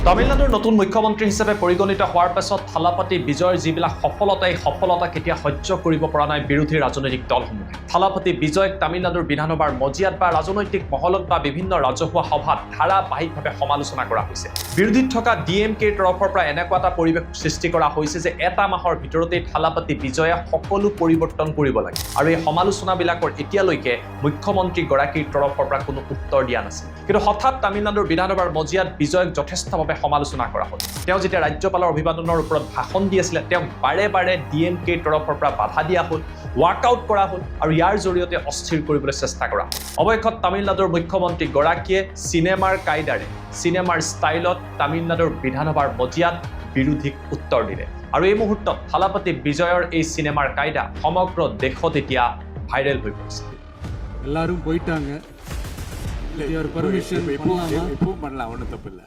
তামিলনাডুৰ নতুন মুখ্যমন্ত্ৰী হিচাপে পৰিগণিত হোৱাৰ পাছত থালাপাতি বিজয়ৰ যিবিলাক সফলতা কেতিয়া সহ্য কৰিব পৰা নাই বিৰোধী ৰাজনৈতিক দলসমূহে। থালাপাতি বিজয়ক তামিলনাডুৰ বিধানসভাৰ মজিয়াত বা ৰাজনৈতিক মহলত বা বিভিন্ন ৰাজহুৱা সভাত ধাৰাবাহিকভাৱে সমালোচনা কৰা হৈছে। বিৰোধীত থকা DMKৰ তৰফৰ পৰা এনেকুৱা এটা পৰিৱেশ সৃষ্টি কৰা হৈছে যে এটা মাহৰ ভিতৰতেই থালাপাতি বিজয়ে সকলো পৰিৱৰ্তন কৰিব লাগে আৰু এই সমালোচনাবিলাকৰ এতিয়ালৈকে মুখ্যমন্ত্ৰীগৰাকীৰ তৰফৰ পৰা কোনো উত্তৰ দিয়া নাছিল। কিন্তু হঠাৎ তামিলনাডুৰ বিধানসভাৰ মজিয়াত বিজয়ক যথেষ্টভাৱে সমালোচনা কৰা হ'ল। তেওঁ যেতিয়া ৰাজ্যপালৰ অভিবাদনৰ ওপৰত ভাষণ দি আছিলে তেওঁক বাৰে বাৰে DMKৰ তৰফৰ পৰা বাধা দিয়া হ'ল, ৱাকআউট কৰা হ'ল আৰু ইয়াৰ জৰিয়তে অস্থিৰ কৰিবলৈ চেষ্টা কৰা হ'ল। অৱশেষত তামিলনাডুৰ মুখ্যমন্ত্ৰীগৰাকীয়ে চিনেমাৰ কায়দাৰে চিনেমাৰ ষ্টাইলত তামিলনাডুৰ বিধানসভাৰ মজিয়াত বিৰোধীক উত্তৰ দিলে আৰু এই মুহূৰ্তত থালাপাতি বিজয়ৰ এই চিনেমাৰ কায়দা সমগ্ৰ দেশত এতিয়া ভাইৰেল হৈ পৰিছে। எல்லாரும் போயிட்டாங்க. your permission பண்ணலாம் ஒன்றும் தப்பு இல்லை.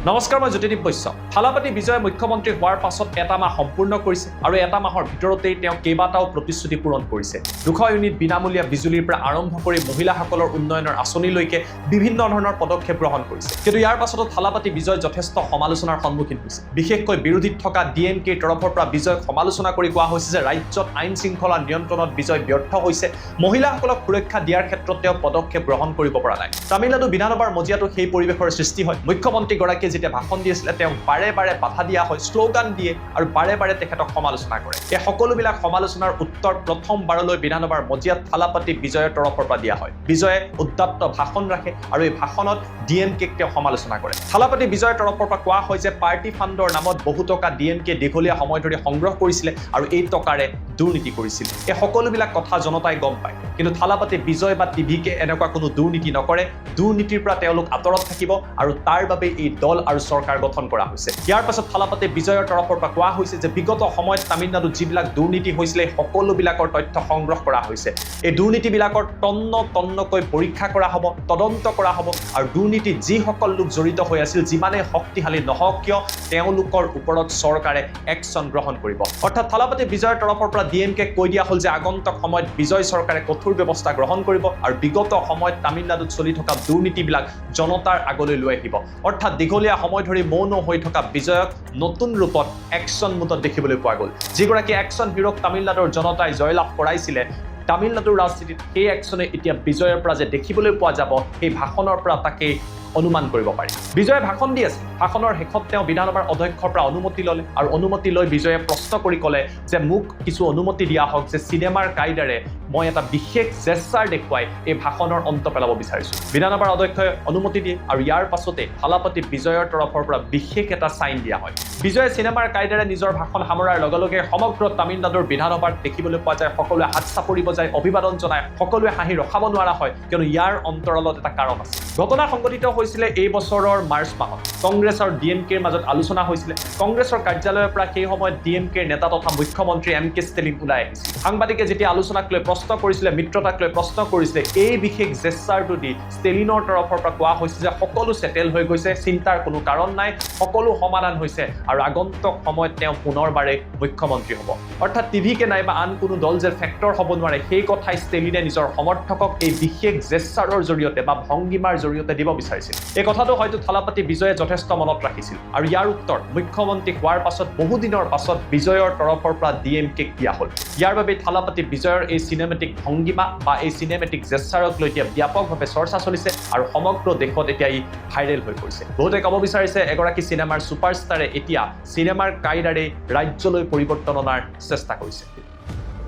নমস্কাৰ, মই জ্যোতিদীপ বৈশ্য। থালাপাতি বিজয়ে মুখ্যমন্ত্ৰী হোৱাৰ পাছত এটা মাহ সম্পূৰ্ণ কৰিছে আৰু এটা মাহৰ ভিতৰতেই তেওঁ কেইবাটাও প্ৰতিশ্ৰুতি পূৰণ কৰিছে। 200 ইউনিট বিনামূলীয়া বিজুলীৰ পৰা আৰম্ভ কৰি মহিলাসকলৰ উন্নয়নৰ আঁচনিলৈকে বিভিন্ন ধৰণৰ পদক্ষেপ গ্ৰহণ কৰিছে। কিন্তু ইয়াৰ পাছতো থালাপাতি বিজয় যথেষ্ট সমালোচনাৰ সন্মুখীন হৈছে। বিশেষকৈ বিৰোধীত থকা DMKৰ তৰফৰ পৰা বিজয়ক সমালোচনা কৰি কোৱা হৈছে যে ৰাজ্যত আইন শৃংখলা নিয়ন্ত্ৰণত বিজয় ব্যৰ্থ হৈছে, মহিলাসকলক সুৰক্ষা দিয়াৰ ক্ষেত্ৰত তেওঁ পদক্ষেপ গ্ৰহণ কৰিব পৰা নাই। তামিলনাডু বিধানসভাৰ মজিয়াতো সেই পৰিৱেশৰ সৃষ্টি হয়। মুখ্যমন্ত্ৰীগৰাকীয়ে যেতিয়া ভাষণ দি আছিলে তেওঁক বাৰে বাৰে বাধা দিয়া হয়, শ্লোগান দিয়ে আৰু বাৰে বাৰে তেখেতক সমালোচনা কৰে। এই সকলোবিলাক সমালোচনাৰ উত্তৰ প্ৰথমবাৰলৈ বিধানসভাৰ মজিয়াত থালাপাতি বিজয়ৰ তৰফৰ পৰা দিয়া হয়। বিজয়ে উদ্দাত্ত ভাষণ ৰাখে আৰু এই ভাষণত DMKক তেওঁ সমালোচনা কৰে। থালাপাতি বিজয়ৰ তৰফৰ পৰা কোৱা হয় যে পাৰ্টি ফাণ্ডৰ নামত বহু টকা DMK দীঘলীয়া সময় ধৰি সংগ্ৰহ কৰিছিলে আৰু এই টকাৰে দুৰ্নীতি কৰিছিল। এই সকলোবিলাক কথা জনতাই গম পায়, কিন্তু থালাপাতি বিজয় বা টিভিকে এনেকুৱা কোনো দুৰ্নীতি নকৰে। দুৰ্নীতিৰ পৰা তেওঁলোক আঁতৰত থাকিব আৰু তাৰ বাবে এই দল আৰু চৰকাৰ গঠন কৰা হৈছে। ইয়াৰ পাছত থালাপাতি বিজয়ৰ তৰফৰ পৰা কোৱা হৈছে যে বিগত সময়ত তামিলনাডুত যিবিলাক দুৰ্নীতি হৈছিলে সকলোবিলাকৰ তথ্য সংগ্ৰহ কৰা হৈছে। এই দুৰ্নীতিবিলাকৰ তন্নকৈ পৰীক্ষা কৰা হ'ব, তদন্ত কৰা হ'ব আৰু দুৰ্নীতিত যিসকল লোক জড়িত হৈ আছিল যিমানেই শক্তিশালী নহওক কিয় তেওঁলোকৰ ওপৰত চৰকাৰে একশ্যন গ্ৰহণ কৰিব। অৰ্থাৎ থালাপাতি বিজয়ৰ তৰফৰ পৰা DMKক কৈ দিয়া হ'ল যে আগন্তুক সময়ত বিজয় চৰকাৰে কঠোৰ ব্যৱস্থা গ্ৰহণ কৰিব আৰু বিগত সময়ত তামিলনাডুত চলি থকা দুৰ্নীতিবিলাক জনতাৰ আগলৈ লৈ আহিব। অৰ্থাৎ দীঘলীয়া সময় ধৰি মৌন হৈ থকা বিজয়ক নতুন ৰূপত একশ্যন মুডত দেখিবলৈ পোৱা গ'ল। যিগৰাকী একশ্যন হিৰক তামিলনাডুৰ জনতাই জয়লাভ কৰাইছিলে তামিলনাডুৰ ৰাজনীতিত, সেই একশ্যনে এতিয়া বিজয়ৰ পৰা যে দেখিবলৈ পোৱা যাব সেই ভাষণৰ পৰা তাকেই অনুমান কৰিব পাৰি। বিজয়ে ভাষণ দি আছিল। ভাষণৰ শেষত তেওঁ বিধানসভাৰ অধ্যক্ষৰ পৰা অনুমতি ল'লে আৰু অনুমতি লৈ বিজয়ে প্ৰশ্ন কৰি ক'লে যে মোক কিছু অনুমতি দিয়া হওক যে চিনেমাৰ কায়দাৰে মই এটা বিশেষ জেষ্টাৰ দেখুৱাই এই ভাষণৰ অন্ত পেলাব বিচাৰিছোঁ। বিধানসভাৰ অধ্যক্ষই অনুমতি দিয়ে আৰু ইয়াৰ পাছতে থালাপাতি বিজয়ৰ তৰফৰ পৰা বিশেষ এটা চাইন দিয়া হয়। বিজয়ে চিনেমাৰ কায়দাৰে নিজৰ ভাষণ সামৰাৰ লগে লগে সমগ্ৰ তামিলনাডুৰ বিধানসভাত দেখিবলৈ পোৱা যায় সকলোৱে হাত চাপৰি বজাই অভিবাদন জনায়, সকলোৱে হাঁহি ৰখাব নোৱাৰা হয়, কিয়নো ইয়াৰ অন্তৰালত এটা কাৰণ আছে। ঘটনা সংঘটিত হৈছিলে এই বছৰৰ মাৰ্চ মাহত। কংগ্ৰেছ আৰু DMKৰ মাজত আলোচনা হৈছিলে। কংগ্ৰেছৰ কাৰ্যালয়ৰ পৰা সেই সময়ত DMKৰ নেতা তথা মুখ্যমন্ত্ৰী MK ষ্টেলিন ওলাই আহিছিল। সাংবাদিকে যেতিয়া আলোচনাক লৈ প্ৰশ্ন কৰিছিলে, মিত্ৰতাক লৈ প্ৰশ্ন কৰিছিলে, এই বিশেষ জেষ্টাৰটো দি ষ্টেলিনৰ তৰফৰ পৰা কোৱা হৈছে যে সকলো চেটেল হৈ গৈছে, চিন্তাৰ কোনো কাৰণ নাই, সকলো সমাধান হৈছে আৰু আগন্তুক সময়ত তেওঁ পুনৰবাৰে মুখ্যমন্ত্ৰী হ'ব। অৰ্থাৎ টিভিকে নাই বা আন কোনো দল যে ফেক্টৰ হ'ব নোৱাৰে সেই কথাই ষ্টেলিনে নিজৰ সমৰ্থকক এই বিশেষ জেষ্টাৰৰ জৰিয়তে বা ভংগীমাৰ জৰিয়তে দিব বিচাৰিছিল। এই কথাটো হয়তো থালাপাতি বিজয়ে যথেষ্ট মনত ৰাখিছিল আৰু ইয়াৰ উত্তৰ মুখ্যমন্ত্ৰী হোৱাৰ পাছত বহুদিনৰ পাছত বিজয়ৰ তৰফৰ পৰা DMKক দিয়া হ'ল। ইয়াৰ বাবে থালাপাতি বিজয়ৰ এই চিনেমেটিক ভংগীমা বা এই চিনেমেটিক জেষ্টাৰক লৈ এতিয়া ব্যাপকভাৱে চৰ্চা চলিছে আৰু সমগ্ৰ দেশত এতিয়া ই ভাইৰেল হৈ পৰিছে। বহুতে ক'ব বিচাৰিছে এগৰাকী চিনেমাৰ ছুপাৰষ্টাৰে এতিয়া চিনেমাৰ কায়দাৰে ৰাজ্যলৈ পৰিৱৰ্তন অনাৰ চেষ্টা কৰিছে।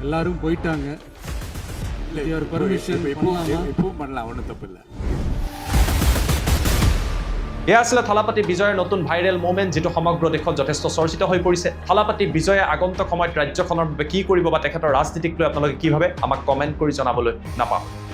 எல்லாரும் போயிட்டாங்க. your permission பண்ணலாம் ஒன்றும் தப்பு இல்லை. এয়া আছিলে থালাপাতি বিজয়ৰ নতুন ভাইৰেল মুভমেণ্ট, যিটো সমগ্ৰ দেশত যথেষ্ট চৰ্চিত হৈ পৰিছে। থালাপাতি বিজয়ে আগন্তুক সময়ত ৰাজ্যখনৰ বাবে কি কৰিব বা তেখেতৰ ৰাজনীতিক লৈ আপোনালোকে কি ভাবে আমাক কমেণ্ট কৰি জনাবলৈ নাপাহৰিব।